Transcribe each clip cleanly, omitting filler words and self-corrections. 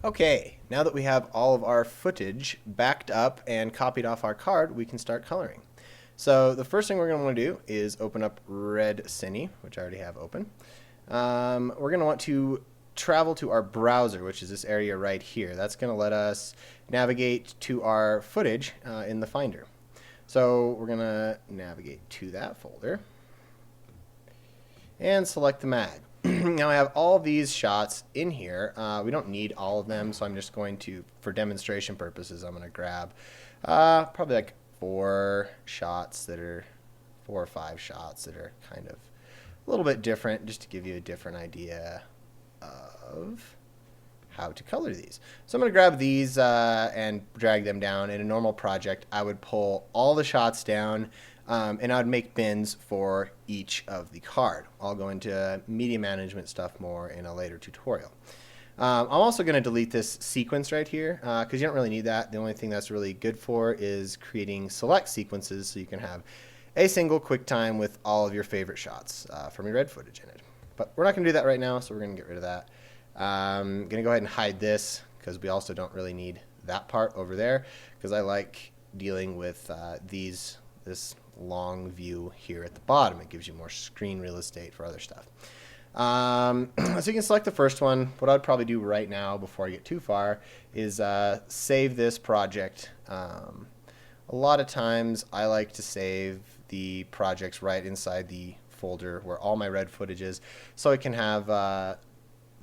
Okay, now that we have all of our footage backed up and copied off our card, we can start coloring. So the first thing we're going to want to do is open up RedCine, which I already have open. We're going to want to travel to our browser, which is this area right here. That's going to let us navigate to our footage in the Finder. So we're going to navigate to that folder and select the mag. Now I have all these shots in here. We don't need all of them, so I'm just going to, for demonstration purposes, I'm going to grab probably like four or five shots that are kind of a little bit different, just to give you a different idea of how to color these. So I'm going to grab these and drag them down. In a normal project, I would pull all the shots down and I would make bins for each of the card. I'll go into media management stuff more in a later tutorial. I'm also going to delete this sequence right here because you don't really need that. The only thing that's really good for is creating select sequences so you can have a single QuickTime with all of your favorite shots from your red footage in it. But we're not going to do that right now, so we're going to get rid of that. I'm going to go ahead and hide this because we also don't really need that part over there because I like dealing with this long view here at the bottom. It gives you more screen real estate for other stuff. So you can select the first one. What I'd probably do right now before I get too far is save this project. A lot of times I like to save the projects right inside the folder where all my red footage is so I can have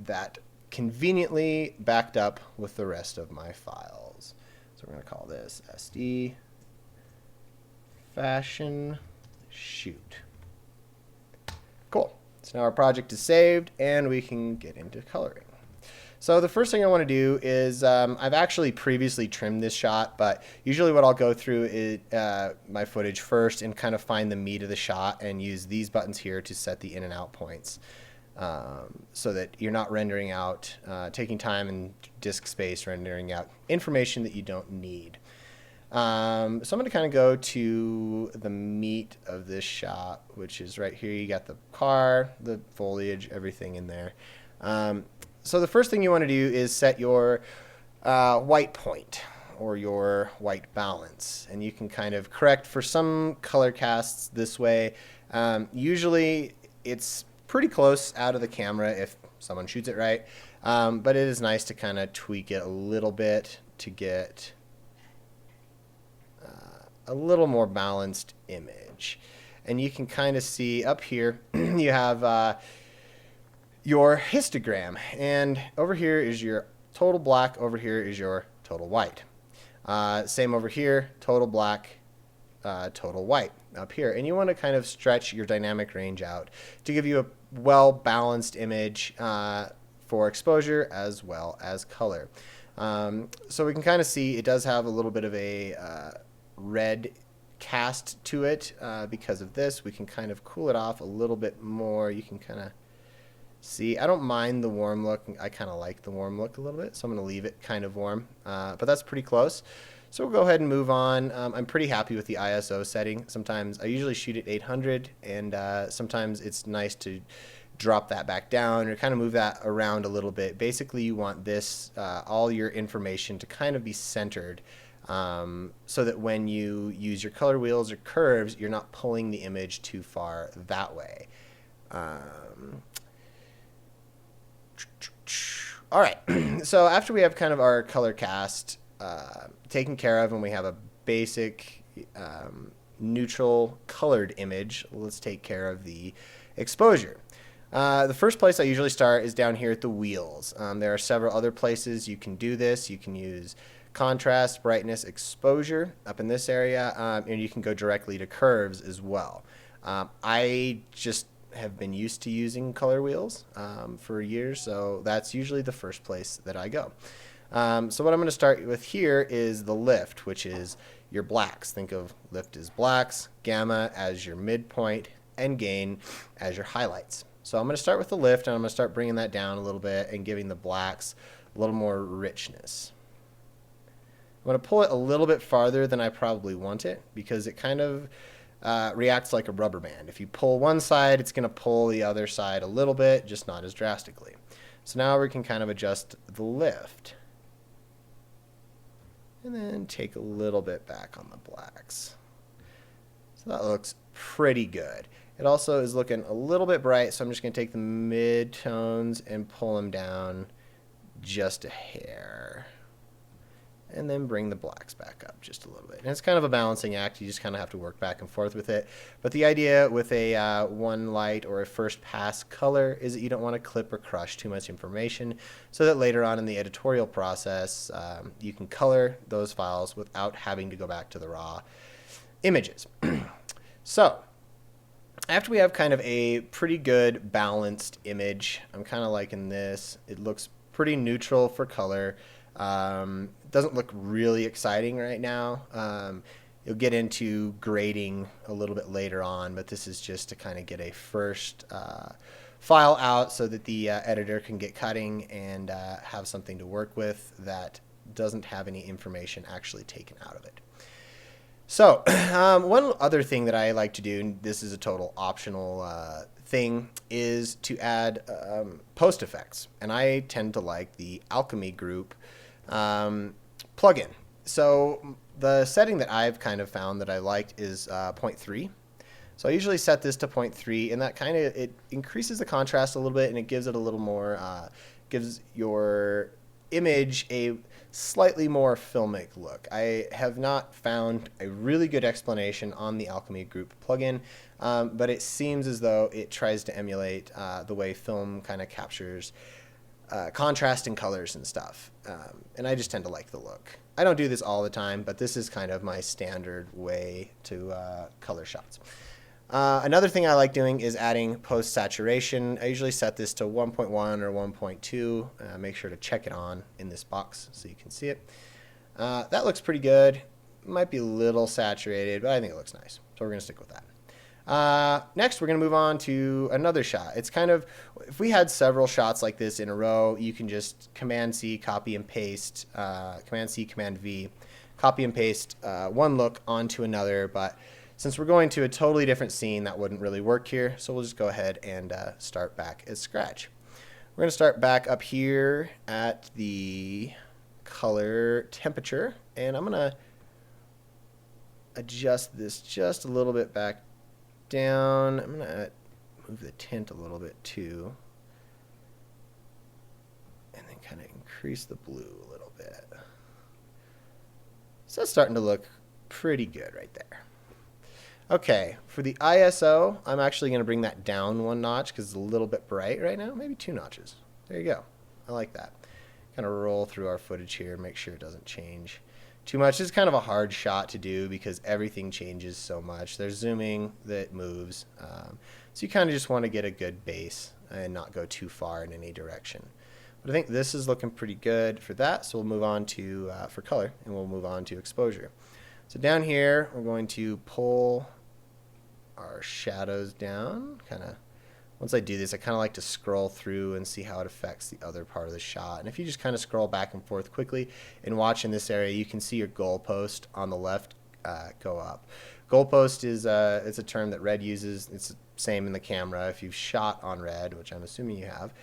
that conveniently backed up with the rest of my files. So we're going to call this SD Fashion Shoot. Cool. So now our project is saved and we can get into coloring. So the first thing I want to do is I've actually previously trimmed this shot, but usually what I'll go through is my footage first and kind of find the meat of the shot and use these buttons here to set the in and out points so that you're not rendering out, taking time and disk space rendering out information that you don't need. So I'm going to kind of go to the meat of this shot, which is right here. You got the car, the foliage, everything in there. So the first thing you want to do is set your white point or your white balance. And you can kind of correct for some color casts this way. Usually it's pretty close out of the camera if someone shoots it right. But it is nice to kind of tweak it a little bit to get a little more balanced image. And you can kind of see up here you have your histogram, and over here is your total black, over here is your total white. Same over here, total black, total white up here. And you want to kind of stretch your dynamic range out to give you a well-balanced image for exposure as well as color. So we can kind of see it does have a little bit of a red cast to it because of this. We can kind of cool it off a little bit more. You can kind of see, I don't mind the warm look. I kind of like the warm look a little bit, so I'm going to leave it kind of warm. But that's pretty close. So we'll go ahead and move on. I'm pretty happy with the ISO setting. Sometimes I usually shoot at 800, and sometimes it's nice to drop that back down or kind of move that around a little bit. Basically, you want this, all your information to kind of be centered so that when you use your color wheels or curves, you're not pulling the image too far that way. All right, so after we have kind of our color cast taken care of and we have a basic neutral colored image, let's take care of the exposure. The first place I usually start is down here at the wheels. There are several other places you can do this. You can use contrast, brightness, exposure up in this area, and you can go directly to curves as well. I just have been used to using color wheels for years, so that's usually the first place that I go. So what I'm going to start with here is the lift, which is your blacks. Think of lift as blacks, gamma as your midpoint, and gain as your highlights. So I'm going to start with the lift, and I'm going to start bringing that down a little bit and giving the blacks a little more richness. I'm going to pull it a little bit farther than I probably want it because it kind of reacts like a rubber band. If you pull one side, it's going to pull the other side a little bit, just not as drastically. So now we can kind of adjust the lift. and then take a little bit back on the blacks. So that looks pretty good. It also is looking a little bit bright, so I'm just going to take the mid-tones and pull them down just a hair. And then bring the blacks back up just a little bit. And it's kind of a balancing act. You just kind of have to work back and forth with it. But the idea with a one light or a first pass color is that you don't want to clip or crush too much information, so that later on in the editorial process, you can color those files without having to go back to the raw images. So after we have kind of a pretty good balanced image, I'm kind of liking this. It looks pretty neutral for color. Doesn't look really exciting right now. You'll get into grading a little bit later on, but this is just to kind of get a first file out so that the editor can get cutting and have something to work with that doesn't have any information actually taken out of it. So one other thing that I like to do, and this is a total optional thing, is to add post effects. And I tend to like the Alchemy Group plugin. So the setting that I've kind of found that I liked is 0.3. So I usually set this to 0.3, and that kind of, it increases the contrast a little bit, and it gives it a little more, gives your image a slightly more filmic look. I have not found a really good explanation on the Alchemy Group plugin, but it seems as though it tries to emulate the way film kind of captures contrast and colors and stuff. And I just tend to like the look. I don't do this all the time, but this is kind of my standard way to color shots. Another thing I like doing is adding post-saturation. I usually set this to 1.1 or 1.2. Make sure to check it on in this box so you can see it. That looks pretty good. Might be a little saturated, but I think it looks nice. So we're going to stick with that. Next, we're going to move on to another shot. It's kind of, if we had several shots like this in a row, you can just Command-C, copy and paste, Command-C, Command-V, copy and paste one look onto another, but since we're going to a totally different scene, that wouldn't really work here, so we'll just go ahead and start back at scratch. We're going to start back up here at the color temperature, and I'm going to adjust this just a little bit back down. I'm going to move the tint a little bit too, and then kind of increase the blue a little bit. So it's starting to look pretty good right there. Okay, for the ISO, I'm actually going to bring that down one notch because it's a little bit bright right now. Maybe 2 notches. There you go. I like that. Kind of roll through our footage here, make sure it doesn't change too much. It's kind of a hard shot to do because everything changes so much. There's zooming that moves. So you kind of just want to get a good base and not go too far in any direction. But I think this is looking pretty good for that. So we'll move on to, for color, and we'll move on to exposure. So down here, we're going to pull our shadows down. Once I do this, I kind of like to scroll through and see how it affects the other part of the shot. And if you just kind of scroll back and forth quickly and watch in this area, you can see your goalpost on the left go up. Goalpost is it's a term that Red uses. It's the same in the camera. If you've shot on Red, which I'm assuming you have,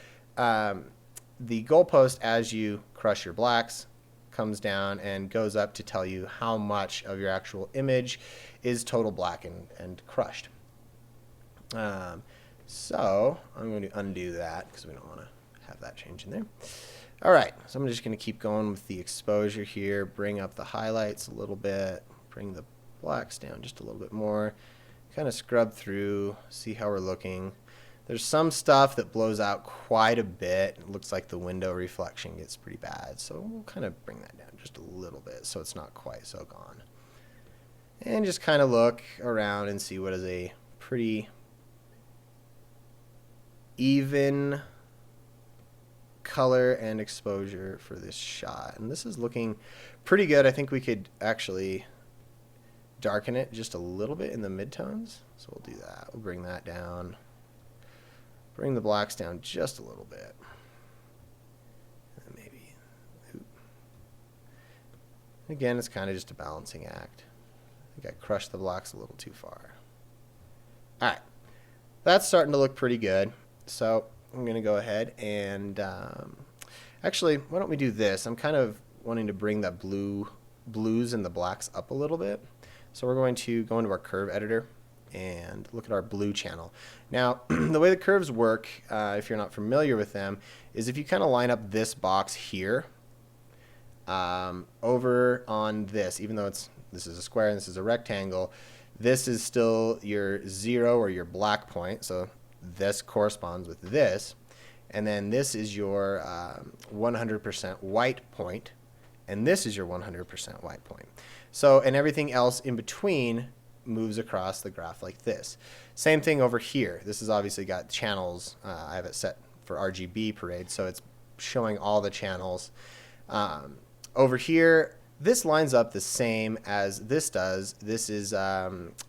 the goalpost, as you crush your blacks, comes down and goes up to tell you how much of your actual image is total black and crushed. So I'm going to undo that because we don't want to have that change in there. All right, so I'm just going to keep going with the exposure here, bring up the highlights a little bit, bring the blacks down just a little bit more, kind of scrub through, see how we're looking. There's some stuff that blows out quite a bit. It looks like the window reflection gets pretty bad. So we'll kind of bring that down just a little bit so it's not quite so gone. And just kind of look around and see what is a pretty even color and exposure for this shot. And this is looking pretty good. I think we could actually darken it just a little bit in the midtones. So we'll do that. We'll bring that down. Bring the blacks down just a little bit. And maybe. Again, it's kind of just a balancing act. I think I crushed the blacks a little too far. All right. That's starting to look pretty good. So I'm going to go ahead and actually, why don't we do this? I'm kind of wanting to bring that blue blues and the blacks up a little bit. So we're going to go into our curve editor and look at our blue channel. Now, the way the curves work, if you're not familiar with them, is if you kind of line up this box here over on this, even though this is a square and this is a rectangle, this is still your 0 or your black point, so this corresponds with this, and then this is your 100% white point, and this is your 100% white point. So, and everything else in between moves across the graph like this. Same thing over here. This has obviously got channels. I have it set for RGB parade, so it's showing all the channels. Over here, this lines up the same as this does. This is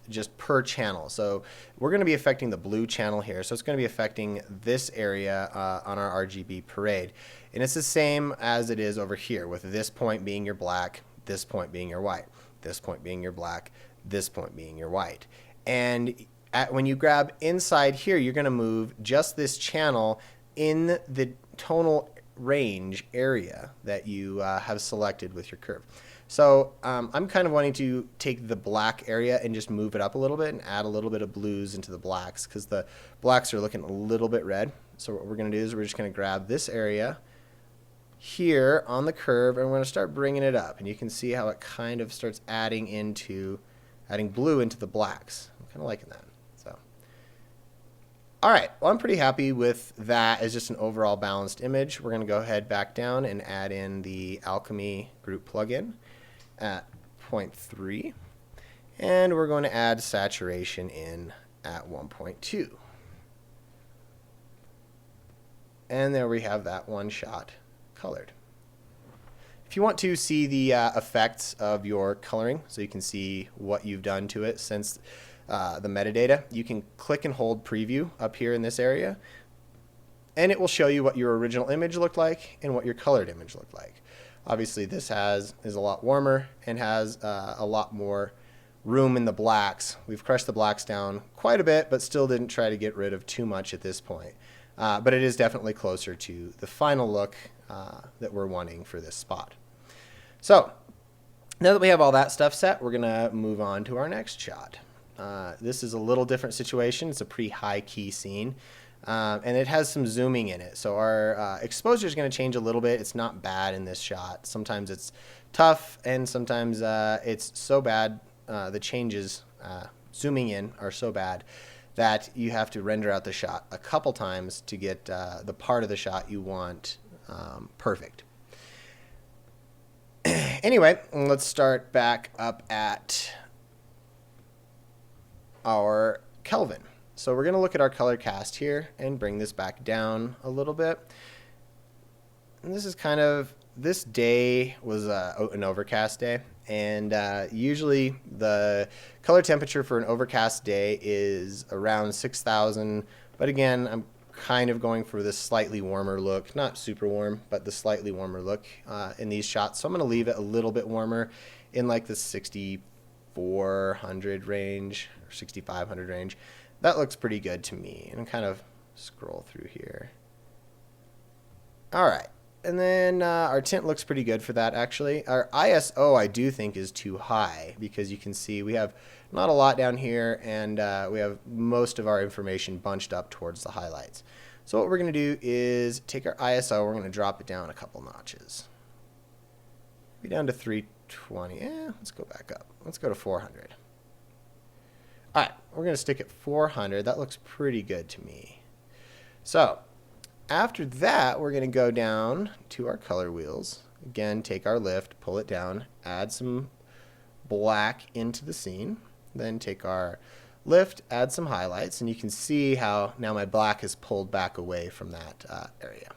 just per channel. So we're going to be affecting the blue channel here. So it's going to be affecting this area on our RGB parade. And it's the same as it is over here, with this point being your black, this point being your white, this point being your black, this point being your white. And when you grab inside here, you're going to move just this channel in the tonal range area that you have selected with your curve. So I'm kind of wanting to take the black area and just move it up a little bit and add a little bit of blues into the blacks, because the blacks are looking a little bit red. So what we're going to do is we're just going to grab this area here on the curve, and we're going to start bringing it up. And you can see how it kind of starts adding blue into the blacks. I'm kind of liking that. So, all right, well, I'm pretty happy with that as just an overall balanced image. We're going to go ahead back down and add in the Alchemy group plugin at 0.3, and we're going to add saturation in at 1.2. And there we have that one shot colored. If you want to see the effects of your coloring, so you can see what you've done to it since the metadata, you can click and hold preview up here in this area, and it will show you what your original image looked like and what your colored image looked like. Obviously this is a lot warmer and has a lot more room in the blacks. We've crushed the blacks down quite a bit, but still didn't try to get rid of too much at this point. But it is definitely closer to the final look that we're wanting for this spot. So now that we have all that stuff set, we're going to move on to our next shot. This is a little different situation. It's a pretty high key scene, and it has some zooming in it. So our exposure is going to change a little bit. It's not bad in this shot. Sometimes it's tough, and sometimes it's so bad, the changes zooming in are so bad that you have to render out the shot a couple times to get the part of the shot you want perfect. Anyway, let's start back up at our Kelvin. So we're going to look at our color cast here and bring this back down a little bit. And this is kind of, this day was an overcast day, and usually the color temperature for an overcast day is around 6,000, but again, I'm kind of going for this slightly warmer look, not super warm, but the slightly warmer look in these shots. So I'm going to leave it a little bit warmer in like the 6,400 range or 6,500 range. That looks pretty good to me. And kind of scroll through here. All right. And then our tint looks pretty good for that, actually. Our ISO, I do think, is too high, because you can see we have not a lot down here, and we have most of our information bunched up towards the highlights. So what we're going to do is take our ISO, we're going to drop it down a couple notches. Be down to 320. Let's go back up. Let's go to 400. All right, we're going to stick at 400. That looks pretty good to me. So after that, we're going to go down to our color wheels. Again, take our lift, pull it down, add some black into the scene. Then take our lift, add some highlights, and you can see how now my black is pulled back away from that area.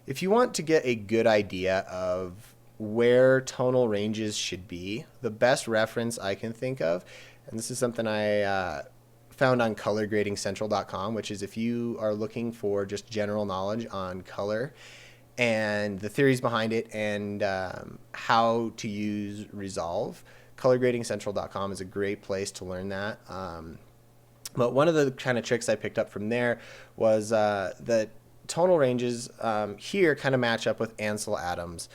If you want to get a good idea of where tonal ranges should be, the best reference I can think of, and this is something I found on colorgradingcentral.com, which is if you are looking for just general knowledge on color and the theories behind it and how to use Resolve, colorgradingcentral.com is a great place to learn that. But one of the kind of tricks I picked up from there was that tonal ranges here kind of match up with Ansel Adams'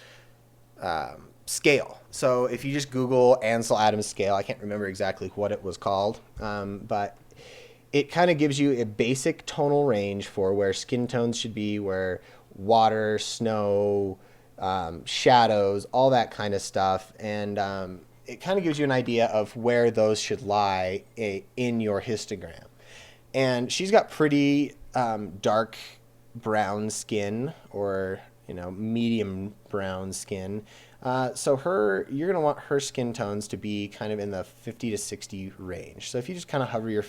scale. So if you just Google Ansel Adams scale, I can't remember exactly what it was called, but it kind of gives you a basic tonal range for where skin tones should be, where water, snow, shadows, all that kind of stuff. And it kind of gives you an idea of where those should lie in your histogram. And she's got pretty dark brown skin, or medium brown skin. So you're going to want her skin tones to be kind of in the 50 to 60 range. So if you just kind of hover your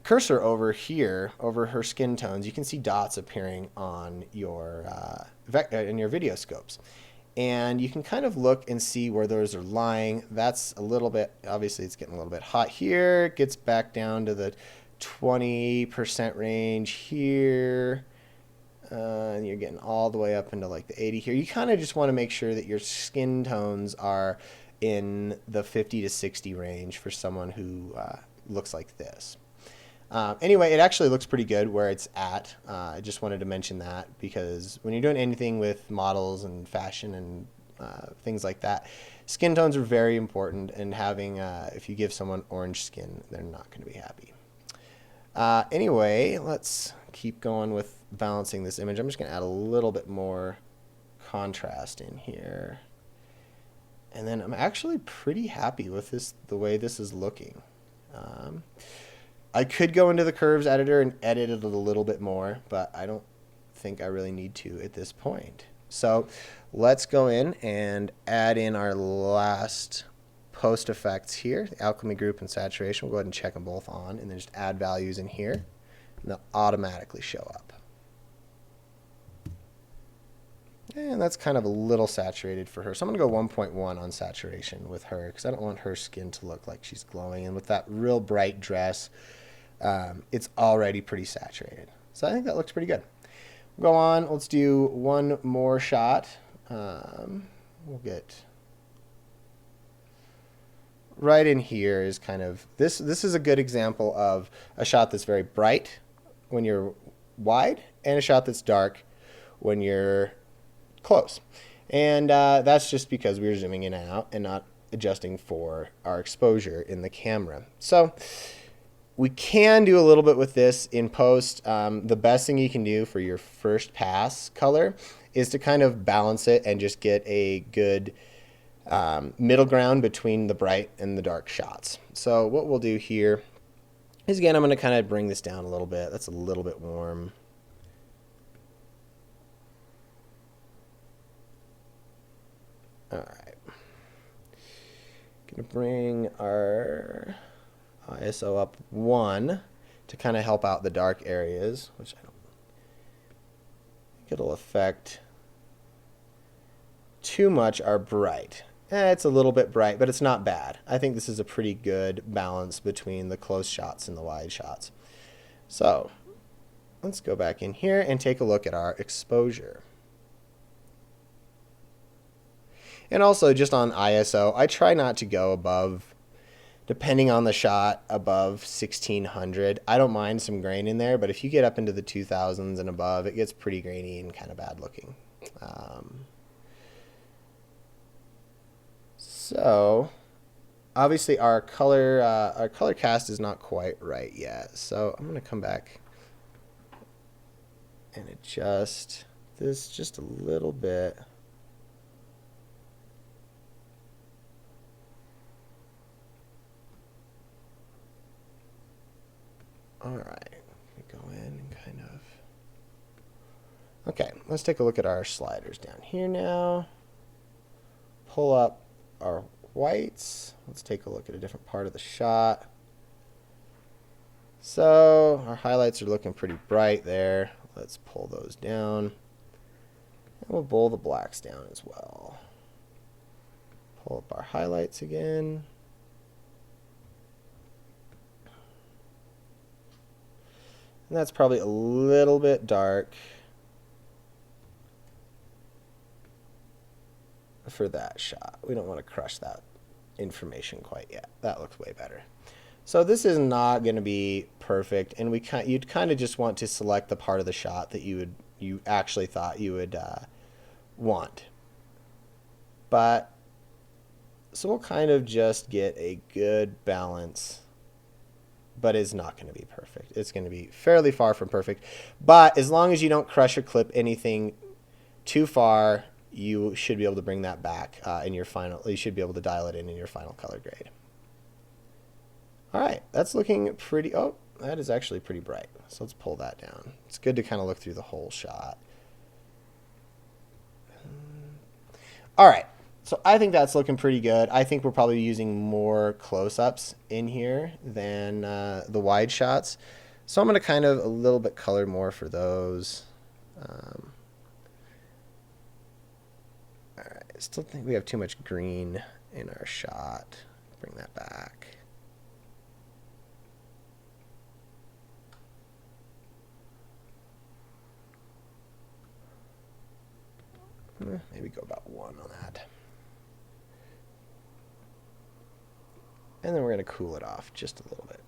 cursor over here, over her skin tones, you can see dots appearing on your in your video scopes. And you can kind of look and see where those are lying. That's a little bit, obviously it's getting a little bit hot here. It gets back down to the 20% range here. And you're getting all the way up into like the 80 here. You kind of just want to make sure that your skin tones are in the 50 to 60 range for someone who looks like this. Anyway, it actually looks pretty good where it's at. I just wanted to mention that because when you're doing anything with models and fashion and things like that, skin tones are very important, and having, if you give someone orange skin, they're not going to be happy. Anyway, let's keep going with balancing this image. I'm just going to add a little bit more contrast in here. And then I'm actually pretty happy with the way this is looking. I could go into the curves editor and edit it a little bit more, but I don't think I really need to at this point. So let's go in and add in our last post effects here, the alchemy group and saturation. We'll go ahead and check them both on, and then just add values in here, and they'll automatically show up. And that's kind of a little saturated for her. So I'm going to go 1.1 on saturation with her because I don't want her skin to look like she's glowing. And with that real bright dress, it's already pretty saturated. So I think that looks pretty good. We'll go on. Let's do one more shot. We'll get right in here is kind of, this is a good example of a shot that's very bright when you're wide and a shot that's dark when you're close. And that's just because we're zooming in and out and not adjusting for our exposure in the camera. So we can do a little bit with this in post. The best thing you can do for your first pass color is to kind of balance it and just get a good middle ground between the bright and the dark shots. So what we'll do here is, again, I'm going to kind of bring this down a little bit. That's a little bit warm. All right. Going to bring our ISO up 1 to kind of help out the dark areas, which I don't think it'll affect too much our bright. It's a little bit bright, but it's not bad. I think this is a pretty good balance between the close shots and the wide shots. So let's go back in here and take a look at our exposure. And also just on ISO, I try not to go above, depending on the shot, above 1600. I don't mind some grain in there, but if you get up into the 2000s and above, it gets pretty grainy and kind of bad looking. So obviously our color cast is not quite right yet. So I'm going to come back and adjust this just a little bit. All right, go in and kind of. Okay, let's take a look at our sliders down here now. Pull up our whites. Let's take a look at a different part of the shot. So our highlights are looking pretty bright there. Let's pull those down. And we'll pull the blacks down as well. Pull up our highlights again. And that's probably a little bit dark for that shot. We don't want to crush that information quite yet. That looks way better. So this is not going to be perfect, and you'd kind of just want to select the part of the shot that you actually thought you would want. but so we'll kind of just get a good balance, but it's not going to be perfect. It's going to be fairly far from perfect, but as long as you don't crush or clip anything too far, you should be able to bring that back in your final. You should be able to dial it in your final color grade. All right, that's looking pretty. Oh, that is actually pretty bright. So let's pull that down. It's good to kind of look through the whole shot. All right, so I think that's looking pretty good. I think we're probably using more close-ups in here than the wide shots. So I'm going to kind of a little bit color more for those. All right, I still think we have too much green in our shot. Bring that back. Maybe go about 1 on that. And then we're going to cool it off just a little bit.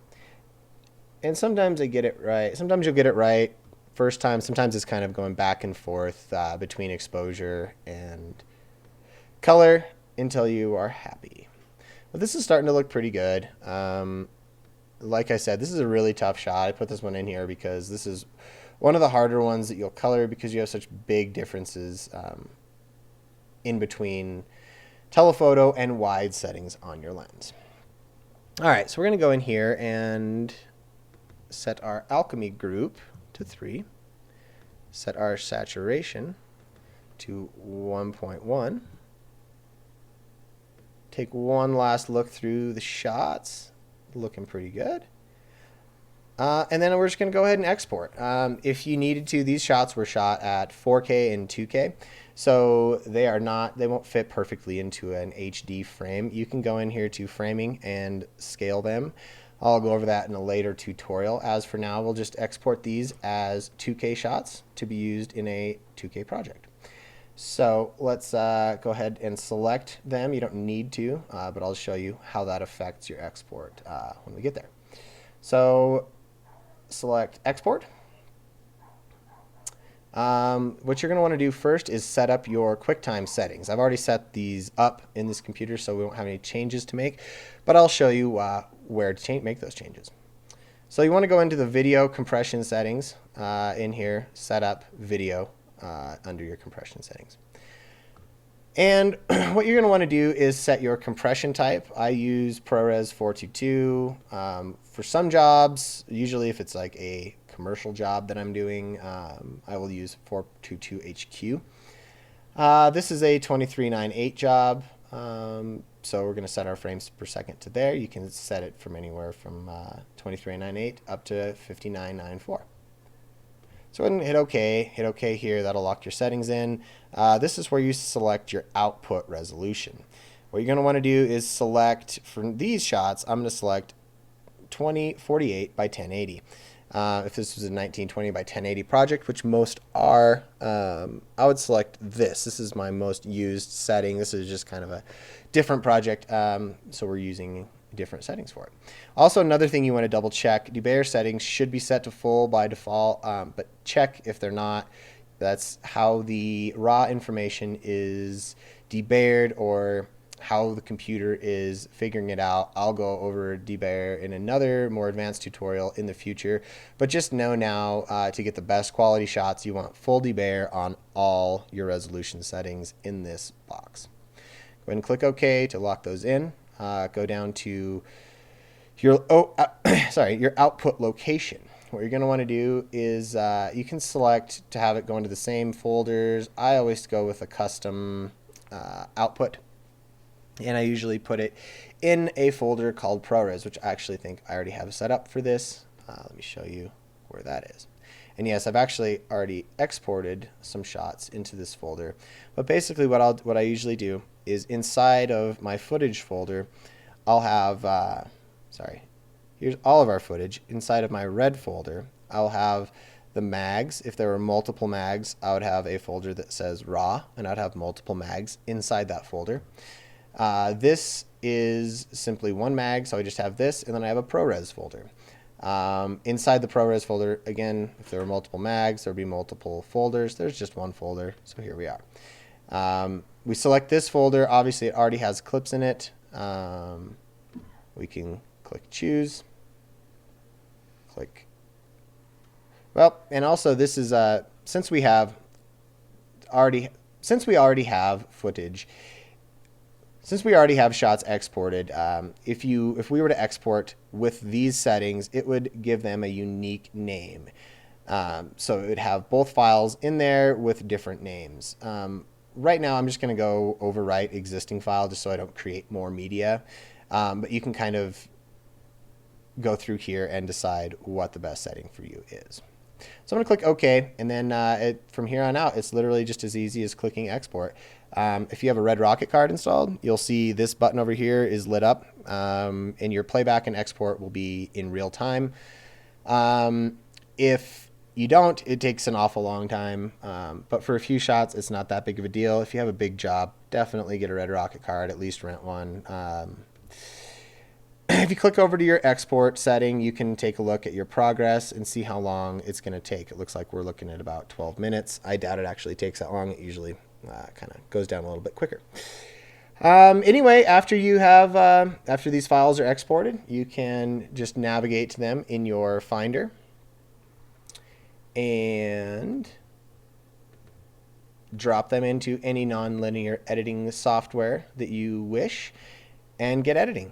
And sometimes I get it right. Sometimes you'll get it right first time. Sometimes it's kind of going back and forth between exposure and color until you are happy. But this is starting to look pretty good. Like I said, this is a really tough shot. I put this one in here because this is one of the harder ones that you'll color because you have such big differences in between telephoto and wide settings on your lens. All right, so we're going to go in here and set our alchemy group to 3. Set our saturation to 1.1. Take one last look through the shots. Looking pretty good. And then we're just going to go ahead and export. If you needed to, these shots were shot at 4K and 2K. So they won't fit perfectly into an HD frame. You can go in here to framing and scale them. I'll go over that in a later tutorial. As for now, we'll just export these as 2K shots to be used in a 2K project. So let's go ahead and select them. You don't need to, but I'll show you how that affects your export when we get there. So select export. What you're going to want to do first is set up your QuickTime settings. I've already set these up in this computer, so we won't have any changes to make, but I'll show you where to make those changes. So you want to go into the video compression settings in here, set up video under your compression settings. And what you're going to want to do is set your compression type. I use ProRes 422. For some jobs, usually if it's like a commercial job that I'm doing, I will use 422 HQ. This is a 2398 job, so we're going to set our frames per second to there. You can set it from anywhere from 2398 up to 5994. So go ahead and hit OK. Hit OK here. That'll lock your settings in. This is where you select your output resolution. What you're going to want to do is select, for these shots, I'm going to select 2048 by 1080. If this was a 1920 by 1080 project, which most are, I would select this. This is my most used setting. This is just kind of a different project, so we're using different settings for it. Also, another thing you want to double check, debayer settings should be set to full by default, but check if they're not. That's how the raw information is debayed or how the computer is figuring it out. I'll go over debayer in another more advanced tutorial in the future, but just know now to get the best quality shots, you want full debayer on all your resolution settings in this box. Go ahead and click OK to lock those in. Go down to your your output location. What you're going to want to do is you can select to have it go into the same folders. I always go with a custom output, and I usually put it in a folder called ProRes, which I actually think I already have set up for this. Let me show you where that is. And yes, I've actually already exported some shots into this folder. But basically what I usually do is inside of my footage folder, I'll have, here's all of our footage. Inside of my red folder, I'll have the mags. If there were multiple mags, I would have a folder that says raw, and I'd have multiple mags inside that folder. This is simply one mag, so I just have this, and then I have a ProRes folder. Inside the ProRes folder, again, if there were multiple mags, there would be multiple folders. There's just one folder, so here we are. we select this folder. Obviously, it already has clips in it. We can click choose. Click. Well, and also this is since we already have footage, since we already have shots exported, if we were to export with these settings, it would give them a unique name. So it would have both files in there with different names. Right now, I'm just going to go overwrite existing file just so I don't create more media. But you can kind of go through here and decide what the best setting for you is. So I'm going to click OK, and then from here on out, it's literally just as easy as clicking export. If you have a Red Rocket card installed, you'll see this button over here is lit up, and your playback and export will be in real time. If you don't, it takes an awful long time, but for a few shots, it's not that big of a deal. If you have a big job, definitely get a Red Rocket card, at least rent one. If you click over to your export setting, you can take a look at your progress and see how long it's going to take. It looks like we're looking at about 12 minutes. I doubt it actually takes that long. It usually kind of goes down a little bit quicker. Anyway, after these files are exported, you can just navigate to them in your Finder and drop them into any nonlinear editing software that you wish and get editing.